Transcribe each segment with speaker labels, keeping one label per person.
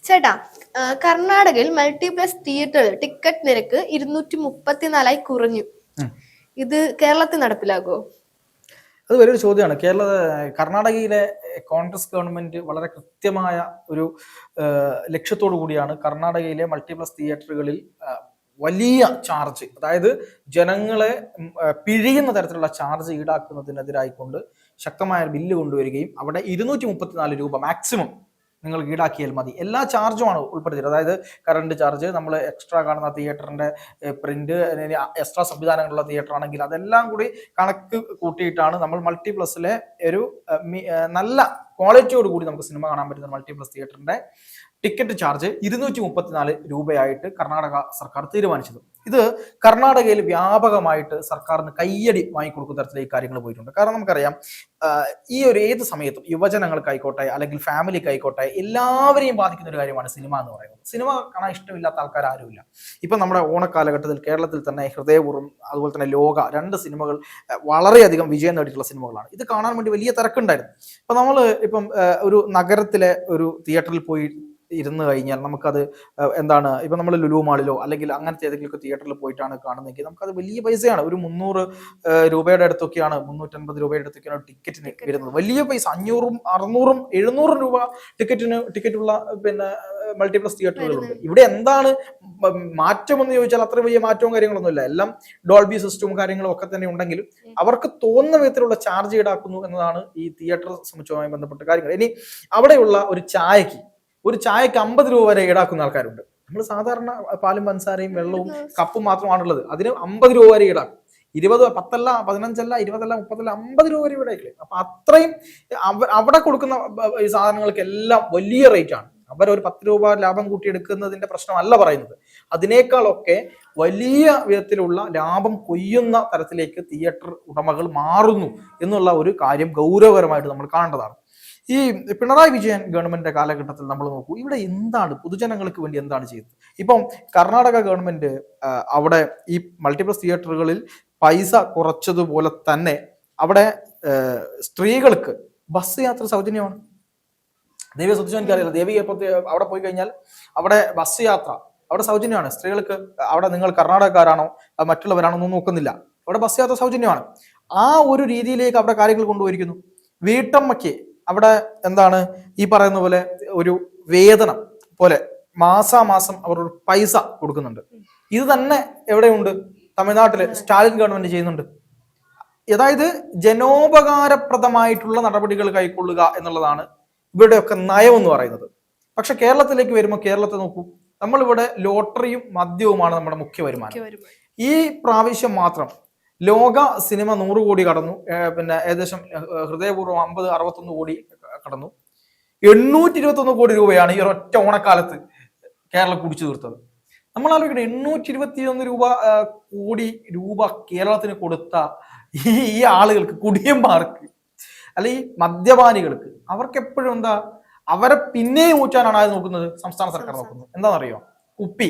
Speaker 1: ചേട്ടാ, കർണാടകയിൽ മൾട്ടിപ്ലക്സ് തിയേറ്ററുകൾ ടിക്കറ്റ് നിരക്ക് 234 കുറഞ്ഞു. ഇത് കേരളത്തിൽ നടപ്പിലാകുമോ?
Speaker 2: അത് വലിയൊരു ചോദ്യമാണ്. കർണാടകയിലെ കോൺഗ്രസ് ഗവൺമെന്റ് വളരെ കൃത്യമായ ഒരു ലക്ഷ്യത്തോടു കൂടിയാണ് കർണാടകയിലെ മൾട്ടിപ്ലക്സ് തിയേറ്ററുകളിൽ വലിയ ചാർജ്, അതായത് ജനങ്ങളെ പിഴിയുന്ന തരത്തിലുള്ള ചാർജ് ഈടാക്കുന്നതിനെതിരായിക്കൊണ്ട് ശക്തമായ ബില്ല് കൊണ്ടുവരികയും അവിടെ 234 രൂപ മാക്സിമം നിങ്ങൾ ഈടാക്കിയാൽ മതി. എല്ലാ ചാർജുമാണ് ഉൾപ്പെടുത്തിയത്. അതായത് കറണ്ട് ചാർജ്, നമ്മൾ എക്സ്ട്രാ കാണുന്ന തിയേറ്ററിന്റെ പ്രിന്റ്, എക്സ്ട്രാ സംവിധാനങ്ങളുള്ള തിയേറ്റർ ആണെങ്കിൽ അതെല്ലാം കൂടി കണക്ക് കൂട്ടിയിട്ടാണ് നമ്മൾ മൾട്ടിപ്ലസിലെ ഒരു നല്ല ക്വാളിറ്റിയോട് കൂടി നമുക്ക് സിനിമ കാണാൻ പറ്റുന്ന മൾട്ടിപ്ലസ് തിയേറ്ററിന്റെ ടിക്കറ്റ് ചാർജ് 234 രൂപയായിട്ട് കർണാടക സർക്കാർ തീരുമാനിച്ചത്. ഇത് കർണാടകയിൽ വ്യാപകമായിട്ട് സർക്കാരിന് കയ്യടി വാങ്ങിക്കൊടുക്കുന്ന തരത്തിലേക്ക് കാര്യങ്ങൾ പോയിട്ടുണ്ട്. കാരണം നമുക്കറിയാം, ഈ ഒരു ഏത് സമയത്തും യുവജനങ്ങൾക്കായിക്കോട്ടെ അല്ലെങ്കിൽ ഫാമിലിക്കായിക്കോട്ടെ എല്ലാവരെയും ബാധിക്കുന്ന ഒരു കാര്യമാണ് സിനിമ എന്ന് പറയുന്നത്. സിനിമ കാണാൻ ഇഷ്ടമില്ലാത്ത ആൾക്കാർ ആരുമില്ല. ഇപ്പം നമ്മുടെ ഓണക്കാലഘട്ടത്തിൽ കേരളത്തിൽ തന്നെ ഹൃദയപൂർവ്വം അതുപോലെ തന്നെ ലോക 2 സിനിമകൾ വളരെയധികം വിജയം നേടിയിട്ടുള്ള സിനിമകളാണ്. ഇത് കാണാൻ വേണ്ടി വലിയ തിരക്കുണ്ടായിരുന്നു. ഇപ്പം നമ്മൾ ഒരു നഗരത്തിലെ ഒരു തിയേറ്ററിൽ പോയി ഇരുന്ന് കഴിഞ്ഞാൽ നമുക്കത് എന്താണ്, ഇപ്പം നമ്മൾ ലുലു മാളിലോ അല്ലെങ്കിൽ അങ്ങനത്തെ ഏതെങ്കിലും തിയേറ്ററിൽ പോയിട്ടാണ് കാണുന്നതെങ്കിൽ നമുക്കത് വലിയ പൈസയാണ്. ഒരു 300 രൂപയുടെ അടുത്തൊക്കെയാണ്, 350 രൂപയുടെ അടുത്തൊക്കെയാണ് ടിക്കറ്റിന് വരുന്നത്. വലിയ പൈസ. 500, 600, 700 രൂപ ടിക്കറ്റുള്ള മൾട്ടിപ്ലക്സ് തിയേറ്ററുകളുണ്ട്. ഇവിടെ എന്താണ് മാറ്റമെന്ന് ചോദിച്ചാൽ അത്ര വലിയ മാറ്റവും കാര്യങ്ങളൊന്നുമില്ല. എല്ലാം ഡോൾബി സിസ്റ്റവും കാര്യങ്ങളും ഒക്കെ തന്നെ ഉണ്ടെങ്കിലും അവർക്ക് തോന്നുന്ന വിധത്തിലുള്ള ചാർജ് ഈടാക്കുന്നു എന്നതാണ് ഈ തിയേറ്റർ സമുച്ചയവുമായി ബന്ധപ്പെട്ട കാര്യങ്ങൾ. ഇനി അവിടെയുള്ള ഒരു ചായക്ക് 50 രൂപ വരെ ഈടാക്കുന്ന ആൾക്കാരുണ്ട്. നമ്മൾ സാധാരണ പാലും പഞ്ചസാരയും വെള്ളവും കപ്പും മാത്രമാണുള്ളത്, അതിന് 50 രൂപ വരെ ഈടാക്കും. 20, 10 അല്ല, 15 അല്ല, 20 അല്ല, 30 അല്ല, 50 രൂപ വരെ ഈടാക്കില്ലേ. അപ്പൊ അത്രയും അവിടെ കൊടുക്കുന്ന ഈ സാധനങ്ങൾക്കെല്ലാം വലിയ റേറ്റ് ആണ്. ഒരു 10 രൂപ ലാഭം കൂട്ടിയെടുക്കുന്നതിന്റെ പ്രശ്നമല്ല പറയുന്നത്. അതിനേക്കാളൊക്കെ വലിയ വിധത്തിലുള്ള ലാഭം കൊയ്യുന്ന തരത്തിലേക്ക് തിയേറ്റർ ഉടമകൾ മാറുന്നു എന്നുള്ള ഒരു കാര്യം ഗൗരവകരമായിട്ട് നമ്മൾ കാണേണ്ടതാണ്. ഈ പിണറായി വിജയൻ ഗവൺമെന്റിന്റെ കാലഘട്ടത്തിൽ നമ്മൾ നോക്കൂ, ഇവിടെ എന്താണ് പൊതുജനങ്ങൾക്ക് വേണ്ടി എന്താണ് ചെയ്തത്? ഇപ്പം കർണാടക ഗവൺമെന്റ് അവിടെ ഈ മൾട്ടിപ്ലക്സ് തിയേറ്ററുകളിൽ പൈസ കുറച്ചതുപോലെ തന്നെ അവിടെ സ്ത്രീകൾക്ക് ബസ് യാത്ര സൗജന്യമാണ്. ദേവിയെ ശ്രദ്ധിച്ചു എനിക്കറിയില്ല, ദേവി അവിടെ പോയി കഴിഞ്ഞാൽ അവിടെ ബസ് യാത്ര അവിടെ സൗജന്യമാണ്. സ്ത്രീകൾക്ക് അവിടെ നിങ്ങൾ കർണാടകക്കാരാണോ മറ്റുള്ളവരാണോ ഒന്നും നോക്കുന്നില്ല, അവിടെ ബസ് യാത്ര സൗജന്യമാണ്. ആ ഒരു രീതിയിലേക്ക് അവിടെ കാര്യങ്ങൾ കൊണ്ടുപോയിരിക്കുന്നു. വീട്ടമ്മയ്ക്ക് അവിടെ എന്താണ് ഈ പറയുന്ന പോലെ ഒരു വേതനം പോലെ മാസാമാസം അവർ ഒരു പൈസ കൊടുക്കുന്നുണ്ട്. ഇത് തന്നെ എവിടെയുണ്ട്? തമിഴ്നാട്ടില് സ്റ്റാലിൻ ഗവൺമെന്റ് ചെയ്യുന്നുണ്ട്. അതായത് ജനോപകാരപ്രദമായിട്ടുള്ള നടപടികൾ കൈക്കൊള്ളുക എന്നുള്ളതാണ് ഇവിടെയൊക്കെ നയം എന്ന് പറയുന്നത്. പക്ഷെ കേരളത്തിലേക്ക് വരുമ്പോൾ കേരളത്തെ നോക്കൂ, നമ്മളിവിടെ ലോട്ടറിയും മദ്യവുമാണ് നമ്മുടെ മുഖ്യ വരുമാനം. ഈ പ്രാവശ്യം മാത്രം ലോക സിനിമ 100 കോടി കടന്നു. ഏകദേശം ഹൃദയപൂർവ്വം 50-61 കോടി കടന്നു. 821 കോടി രൂപയാണ് ഈ ഒരൊറ്റ ഓണക്കാലത്ത് കേരളം കുടിച്ചു തീർത്തത്. നമ്മൾ ആലോചിക്കണം, 821 കോടി രൂപ കേരളത്തിന് കൊടുത്ത ഈ ആളുകൾക്ക്, കുടിയന്മാർക്ക്, അല്ലെ ഈ മദ്യപാനികൾക്ക്, അവർക്ക് എപ്പോഴും എന്താ, അവരെ പിന്നെയും ഊറ്റാനാണ് അത് നോക്കുന്നത്. സംസ്ഥാന സർക്കാർ നോക്കുന്നത് എന്താണെന്നറിയോ? കുപ്പി.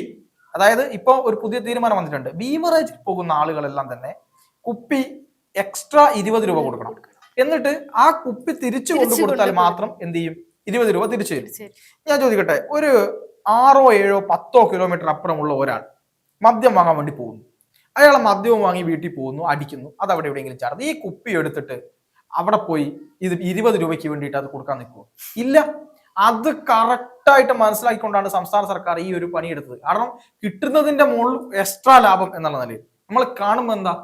Speaker 2: അതായത് ഇപ്പൊ ഒരു പുതിയ തീരുമാനം വന്നിട്ടുണ്ട്. ബീവറേജിൽ പോകുന്ന ആളുകളെല്ലാം തന്നെ കുപ്പി എക്സ്ട്രാ 20 രൂപ കൊടുക്കണം. എന്നിട്ട് ആ കുപ്പി തിരിച്ചു കൊണ്ടു കൊടുത്താൽ മാത്രം എന്ത് ചെയ്യും? 20 രൂപ തിരിച്ചു തരും. ഞാൻ ചോദിക്കട്ടെ, ഒരു 6, 7, 10 കിലോമീറ്റർ അപ്പുറമുള്ള ഒരാൾ മദ്യം വാങ്ങാൻ വേണ്ടി പോകുന്നു. അയാൾ മദ്യവും വാങ്ങി വീട്ടിൽ പോകുന്നു, അടിക്കുന്നു, അത് അവിടെ എവിടെയെങ്കിലും ചാടുന്നു. ഈ കുപ്പി എടുത്തിട്ട് അവിടെ പോയി ഇത് 20 രൂപയ്ക്ക് വേണ്ടിയിട്ട് അത് കൊടുക്കാൻ നിൽക്കുമോ? ഇല്ല. അത് കറക്റ്റായിട്ട് മനസ്സിലാക്കിക്കൊണ്ടാണ് സംസ്ഥാന സർക്കാർ ഈ ഒരു പണിയെടുത്തത്. കാരണം കിട്ടുന്നതിന്റെ മുകളിൽ എക്സ്ട്രാ ലാഭം എന്നുള്ള നിലയിൽ നമ്മൾ കാണുമ്പോൾ എന്താ,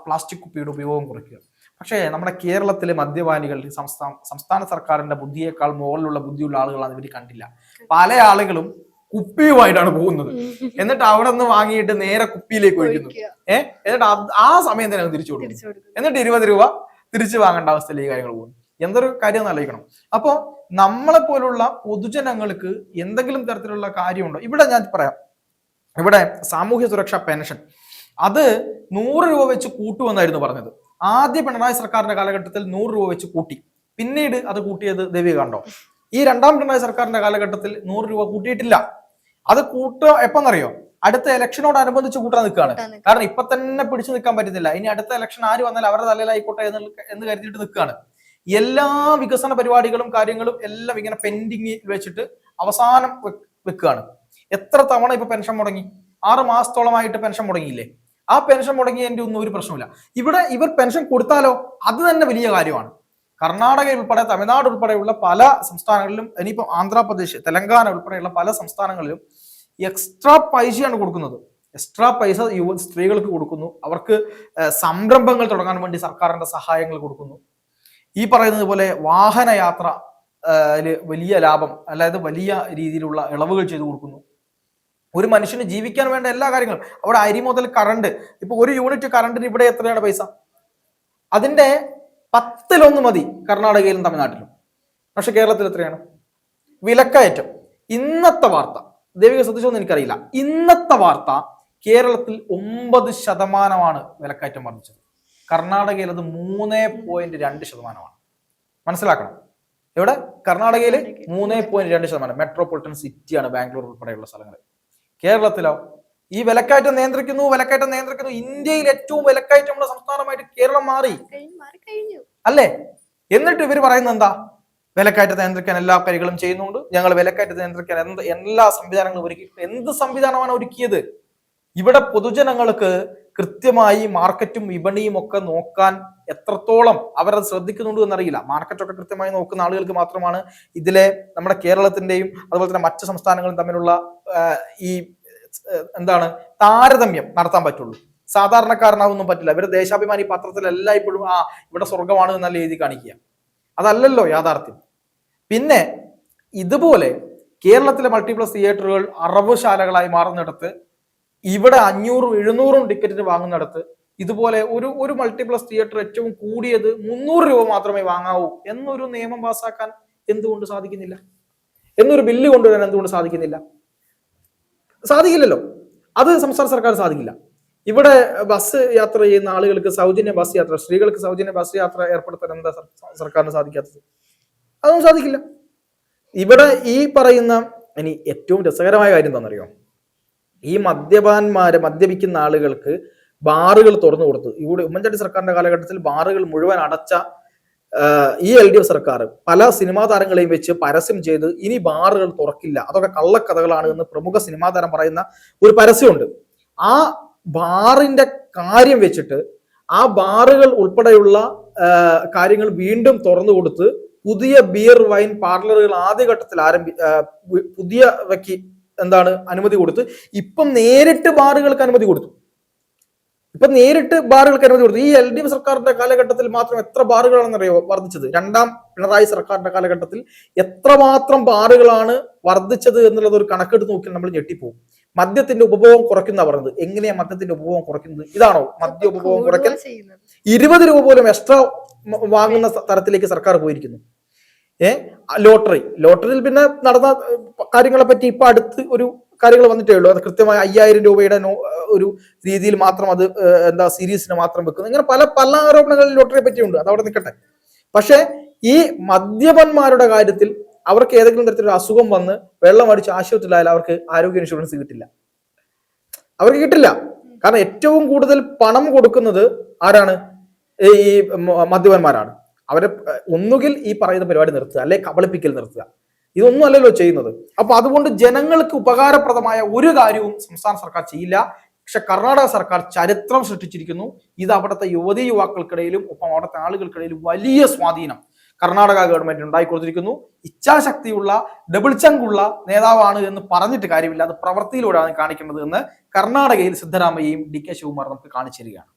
Speaker 2: പ്ലാസ്റ്റിക് കുപ്പിയുടെ ഉപയോഗം കുറയ്ക്കുക. പക്ഷേ നമ്മുടെ കേരളത്തിലെ മദ്യപാനികൾ സംസ്ഥാന സർക്കാരിന്റെ ബുദ്ധിയേക്കാൾ മുകളിലുള്ള ബുദ്ധിയുള്ള ആളുകളാണ് ഇവർ കണ്ടില്ല. പല ആളുകളും കുപ്പിയുമായിട്ടാണ് പോകുന്നത്. എന്നിട്ട് അവിടെ നിന്ന് വാങ്ങിയിട്ട് നേരെ കുപ്പിയിലേക്ക് ഒഴിക്കുന്നു. എന്നിട്ട് ആ സമയം തന്നെ തിരിച്ചു കൊടുക്കും. എന്നിട്ട് 20 രൂപ തിരിച്ചു വാങ്ങേണ്ട അവസ്ഥയിൽ ഈ കാര്യങ്ങൾ പോകുന്നു. എന്തൊരു കാര്യം എന്ന് ആലോചിക്കണം. അപ്പോ നമ്മളെ പോലുള്ള പൊതുജനങ്ങൾക്ക് എന്തെങ്കിലും തരത്തിലുള്ള കാര്യമുണ്ടോ? ഇവിടെ ഞാൻ പറയാം, ഇവിടെ സാമൂഹ്യ സുരക്ഷാ പെൻഷൻ അത് 100 രൂപ വെച്ച് കൂട്ടുമെന്നായിരുന്നു പറഞ്ഞത്. ആദ്യ പിണറായി സർക്കാരിന്റെ കാലഘട്ടത്തിൽ 100 രൂപ വെച്ച് കൂട്ടി. പിന്നീട് അത് കൂട്ടിയത് ദേവി കണ്ടോ? ഈ രണ്ടാം പിണറായി സർക്കാരിന്റെ കാലഘട്ടത്തിൽ 100 രൂപ കൂട്ടിയിട്ടില്ല. അത് എപ്പോന്നറിയോ? അടുത്ത ഇലക്ഷനോടനുബന്ധിച്ച് കൂട്ടാൻ നിൽക്കുകയാണ്. കാരണം ഇപ്പൊ തന്നെ പിടിച്ചു നിൽക്കാൻ പറ്റുന്നില്ല. ഇനി അടുത്ത ഇലക്ഷൻ ആര് വന്നാൽ അവരുടെ തലയിലായിക്കോട്ടെ എന്ന് കരുതിയിട്ട് നിൽക്കുകയാണ്. എല്ലാ വികസന പരിപാടികളും കാര്യങ്ങളും എല്ലാം ഇങ്ങനെ പെൻഡിങ് വെച്ചിട്ട് അവസാനം വെക്കുകയാണ്. എത്ര തവണ ഇപ്പൊ പെൻഷൻ മുടങ്ങി? 6 മാസത്തോളമായിട്ട് പെൻഷൻ മുടങ്ങിയില്ലേ? ആ പെൻഷൻ മുടങ്ങിയതിന്റെ ഒന്നും ഒരു പ്രശ്നമില്ല. ഇവിടെ ഇവർ പെൻഷൻ കൊടുത്താലോ അത് തന്നെ വലിയ കാര്യമാണ്. കർണാടക ഉൾപ്പെടെ തമിഴ്നാട് ഉൾപ്പെടെയുള്ള പല സംസ്ഥാനങ്ങളിലും, ഇനിയിപ്പോൾ ആന്ധ്രാപ്രദേശ്, തെലങ്കാന ഉൾപ്പെടെയുള്ള പല സംസ്ഥാനങ്ങളിലും എക്സ്ട്രാ പൈസയാണ് കൊടുക്കുന്നത്. എക്സ്ട്രാ പൈസ സ്ത്രീകൾക്ക് കൊടുക്കുന്നു. അവർക്ക് സംരംഭങ്ങൾ തുടങ്ങാൻ വേണ്ടി സർക്കാരിന്റെ സഹായങ്ങൾ കൊടുക്കുന്നു. ഈ പറയുന്നത് പോലെ വാഹനയാത്ര വലിയ ലാഭം, അതായത് വലിയ രീതിയിലുള്ള ഇളവുകൾ ചെയ്തു കൊടുക്കുന്നു. ഒരു മനുഷ്യന് ജീവിക്കാൻ വേണ്ട എല്ലാ കാര്യങ്ങളും, അവിടെ അരി മുതൽ കറണ്ട്, ഇപ്പൊ 1 യൂണിറ്റ് കറണ്ടിന് ഇവിടെ എത്രയാണ് പൈസ? അതിന്റെ 10 മതി കർണാടകയിലും തമിഴ്നാട്ടിലും. പക്ഷെ കേരളത്തിൽ എത്രയാണ്? വിലക്കയറ്റം. ഇന്നത്തെ വാർത്ത, ദേവിക ശ്രദ്ധിച്ചോന്ന് എനിക്കറിയില്ല, ഇന്നത്തെ വാർത്ത കേരളത്തിൽ 9% വിലക്കയറ്റം വർദ്ധിച്ചത്. കർണാടകയിൽ അത് 3.2%. മനസ്സിലാക്കണം. എവിടെ? കർണാടകയിൽ 3.2%. മെട്രോപൊളിറ്റൻ സിറ്റിയാണ് ബാംഗ്ലൂർ ഉൾപ്പെടെയുള്ള സ്ഥലങ്ങൾ. കേരളത്തിലോ ഈ വിലക്കയറ്റം നിയന്ത്രിക്കുന്നു. ഇന്ത്യയിൽ ഏറ്റവും വിലക്കയറ്റമുള്ള സംസ്ഥാനമായിട്ട് കേരളം മാറി അല്ലേ? എന്നിട്ട് ഇവർ പറയുന്നത് എന്താ? വിലക്കയറ്റത്തെ നിയന്ത്രിക്കാൻ എല്ലാ കാര്യങ്ങളും ചെയ്യുന്നുണ്ട്, ഞങ്ങൾ വിലക്കയറ്റത്തെ നിയന്ത്രിക്കാൻ എല്ലാ സംവിധാനങ്ങളും ഒരുക്കി. എന്ത് സംവിധാനമാണ് ഒരുക്കിയത്? ഇവിടെ പൊതുജനങ്ങൾക്ക് കൃത്യമായി മാർക്കറ്റും വിപണിയും ഒക്കെ നോക്കാൻ എത്രത്തോളം അവരത് ശ്രദ്ധിക്കുന്നുണ്ട് എന്നറിയില്ല. മാർക്കറ്റൊക്കെ കൃത്യമായി നോക്കുന്ന ആളുകൾക്ക് മാത്രമാണ് ഇതിലെ നമ്മുടെ കേരളത്തിന്റെയും അതുപോലെ തന്നെ മറ്റ് സംസ്ഥാനങ്ങളും തമ്മിലുള്ള ഈ താരതമ്യം നടത്താൻ പറ്റുള്ളൂ. സാധാരണക്കാരനാവൊന്നും പറ്റില്ല. ഇവരുടെ ദേശാഭിമാനി പത്രത്തിലെല്ലാം ഇപ്പോഴും ഇവിടെ സ്വർഗമാണ് എന്നല്ല എഴുതി കാണിക്കുക. അതല്ലല്ലോ യാഥാർത്ഥ്യം. പിന്നെ ഇതുപോലെ കേരളത്തിലെ മൾട്ടിപ്ലക്സ് തിയേറ്ററുകൾ അറവുശാലകളായി മാറുന്നിടത്ത്, ഇവിടെ 500-700 ടിക്കറ്റിന് വാങ്ങുന്നിടത്ത് ഇതുപോലെ ഒരു മൾട്ടിപ്ലക്സ് തിയേറ്റർ ഏറ്റവും കൂടിയത് 300 രൂപ മാത്രമേ വാങ്ങാവൂ എന്നൊരു നിയമം പാസ്സാക്കാൻ എന്തുകൊണ്ട് സാധിക്കുന്നില്ല? എന്നൊരു ബില്ല് കൊണ്ടുവരാൻ എന്തുകൊണ്ട് സാധിക്കുന്നില്ല? സാധിക്കില്ലല്ലോ. അത് സംസ്ഥാന സർക്കാർ സാധിക്കില്ല. ഇവിടെ ബസ് യാത്ര ചെയ്യുന്ന ആളുകൾക്ക് സൗജന്യ ബസ് യാത്ര, സ്ത്രീകൾക്ക് സൗജന്യ ബസ് യാത്ര ഏർപ്പെടുത്താൻ എന്താ സർക്കാരിന് സാധിക്കാത്തത്? അതൊന്നും സാധിക്കില്ല. ഇവിടെ ഈ പറയുന്ന, ഇനി ഏറ്റവും രസകരമായ കാര്യം എന്താണെന്നറിയോ? ഈ മദ്യപിക്കുന്ന ആളുകൾക്ക് ബാറുകൾ തുറന്നു കൊടുത്തു. ഇവിടെ ഉമ്മൻചാണ്ടി സർക്കാരിന്റെ കാലഘട്ടത്തിൽ ബാറുകൾ മുഴുവൻ അടച്ച ഈ LDF സർക്കാർ പല സിനിമാ താരങ്ങളെയും വെച്ച് പരസ്യം ചെയ്ത് ഇനി ബാറുകൾ തുറക്കില്ല, അതൊക്കെ കള്ളക്കഥകളാണ് എന്ന് പ്രമുഖ സിനിമാ താരം പറയുന്ന ഒരു പരസ്യമുണ്ട്. ആ ബാറിന്റെ കാര്യം വെച്ചിട്ട് ആ ബാറുകൾ ഉൾപ്പെടെയുള്ള കാര്യങ്ങൾ വീണ്ടും തുറന്നു കൊടുത്ത് പുതിയ ബിയർ വൈൻ പാർലറുകൾ ആദ്യഘട്ടത്തിൽ പുതിയവയ്ക്ക് അനുമതി കൊടുത്ത് ഇപ്പം നേരിട്ട് ബാറുകൾക്ക് അനുമതി കൊടുത്തു. ഈ LDF സർക്കാരിന്റെ കാലഘട്ടത്തിൽ മാത്രം എത്ര ബാറുകളാണെന്നറിയോ വർദ്ധിച്ചത്? രണ്ടാം പിണറായി സർക്കാരിന്റെ കാലഘട്ടത്തിൽ എത്രമാത്രം ബാറുകളാണ് വർദ്ധിച്ചത് എന്നുള്ളത് ഒരു കണക്കെടുത്ത് നോക്കിയാൽ നമ്മൾ ഞെട്ടിപ്പോകും. മദ്യത്തിന്റെ ഉപഭോഗം കുറയ്ക്കുന്ന പറഞ്ഞത്. എങ്ങനെയാ മദ്യത്തിന്റെ ഉപഭോഗം കുറയ്ക്കുന്നത്? ഇതാണോ മദ്യ ഉപഭോഗം കുറയ്ക്കൽ? 20 രൂപ പോലും എക്സ്ട്രാ വാങ്ങുന്ന തരത്തിലേക്ക് സർക്കാർ പോയിരിക്കുന്നു. ലോട്ടറിയിൽ പിന്നെ നടന്ന കാര്യങ്ങളെ പറ്റി ഇപ്പൊ അടുത്ത് ഒരു കാര്യങ്ങൾ വന്നിട്ടേ ഉള്ളൂ. അത് കൃത്യമായി 5000 രൂപയുടെ ഒരു രീതിയിൽ മാത്രം അത് സീരീസിന് മാത്രം വെക്കുന്നു. ഇങ്ങനെ പല ആരോപണങ്ങളിൽ ലോട്ടറിയെ പറ്റിയുണ്ട്. അതവിടെ നിൽക്കട്ടെ. പക്ഷെ ഈ മദ്യപന്മാരുടെ കാര്യത്തിൽ അവർക്ക് ഏതെങ്കിലും തരത്തിലൊരു അസുഖം വന്ന് വെള്ളം അടിച്ച് ആശുപത്രിയിലായാലും അവർക്ക് ആരോഗ്യ ഇൻഷുറൻസ് കിട്ടില്ല. അവർക്ക് കിട്ടില്ല. കാരണം ഏറ്റവും കൂടുതൽ പണം കൊടുക്കുന്നത് ആരാണ്? ഈ മദ്യപന്മാരാണ്. അവരെ ഒന്നുകിൽ ഈ പറയുന്ന പരിപാടി നിർത്തുക, അല്ലെ കബളിപ്പിക്കൽ നിർത്തുക. ഇതൊന്നും അല്ലല്ലോ ചെയ്യുന്നത്. അപ്പൊ അതുകൊണ്ട് ജനങ്ങൾക്ക് ഉപകാരപ്രദമായ ഒരു കാര്യവും സംസ്ഥാന സർക്കാർ ചെയ്യില്ല. പക്ഷെ കർണാടക സർക്കാർ ചരിത്രം സൃഷ്ടിച്ചിരിക്കുന്നു. ഇത് അവിടുത്തെ യുവതീ യുവാക്കൾക്കിടയിലും ഒപ്പം അവിടുത്തെ ആളുകൾക്കിടയിലും വലിയ സ്വാധീനം കർണാടക ഗവൺമെന്റ് ഉണ്ടായിക്കൊടുത്തിരിക്കുന്നു. ഇച്ഛാശക്തിയുള്ള ഡബിൾ ചങ്കുള്ള നേതാവാണ് എന്ന് പറഞ്ഞിട്ട് കാര്യമില്ല, അത് പ്രവൃത്തിയിലൂടെയാണ് കാണിക്കേണ്ടത് എന്ന് കർണാടകയിൽ സിദ്ധരാമയ്യയും DK ശിവകുമാർ നമുക്ക് കാണിച്ചു തരികയാണ്.